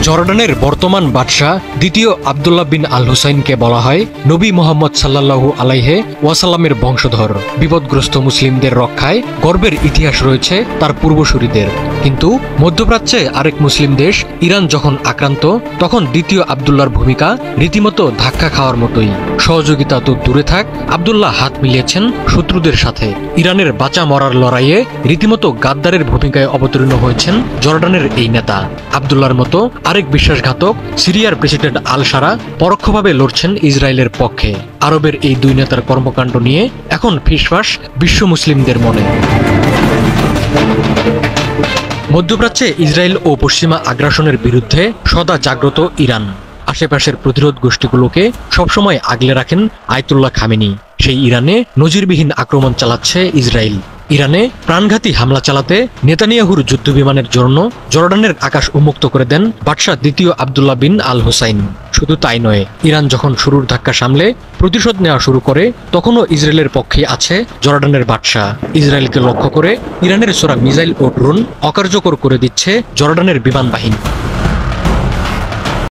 জর্ডানের বর্তমান বাদশাহ দ্বিতীয় আব্দুল্লাহ বিন আল হুসাইনকে বলা হয় নবী মুহাম্মদ সাল্লাল্লাহু আলাইহি ওয়াসাল্লামের বংশধর। বিপদগ্রস্ত মুসলিমদের রক্ষায় গর্বের ইতিহাস রয়েছে তার পূর্বসূরীদের। কিন্তু মধ্যপ্রাচ্যে আরেক মুসলিম দেশ ইরান যখন আক্রান্ত, তখন দ্বিতীয় আব্দুল্লাহর ভূমিকা রীতিমতো ধাক্কা খাওয়ার মতোই। সহযোগিতা তো দূরে থাক, আব্দুল্লাহ হাত মিলিয়েছেন শত্রুদের সাথে। ইরানের বাঁচা মরার লড়াইয়ে রীতিমতো গাদ্দারের ভূমিকায় অবতীর্ণ হয়েছেন জর্ডানের এই নেতা। আব্দুল্লাহর মতো আরেক বিশ্বাসঘাতক সিরিয়ার প্রেসিডেন্ট আল সারা পরোক্ষভাবে লড়ছেন ইসরায়েলের পক্ষে। আরবের এই দুই নেতার কর্মকাণ্ড নিয়ে এখন ফিসফাস বিশ্ব মুসলিমদের মনে। মধ্যপ্রাচ্যে ইসরায়েল ও পশ্চিমা আগ্রাসনের বিরুদ্ধে সদা জাগ্রত ইরান। আশেপাশের প্রতিরোধ গোষ্ঠীগুলোকে সবসময় আগলে রাখেন আয়াতুল্লাহ খামেনি। সেই ইরানে নজিরবিহীন আক্রমণ চালাচ্ছে ইসরায়েল। ইরানে প্রাণঘাতী হামলা চালাতে নেতানিয়াহুর যুদ্ধবিমানের জন্য জর্ডানের আকাশ উন্মুক্ত করে দেন বাদশাহ দ্বিতীয় আব্দুল্লাহ বিন আল হুসাইন। শুধু তাই নয়, ইরান যখন শুরুর ধাক্কা সামলে প্রতিশোধ নেওয়া শুরু করে, তখনও ইসরায়েলের পক্ষে আছে জর্ডানের বাদশাহ। ইসরায়েলকে লক্ষ্য করে ইরানের ছোড়া মিসাইল ও ড্রোন অকার্যকর করে দিচ্ছে জর্ডানের বিমান বাহিনী।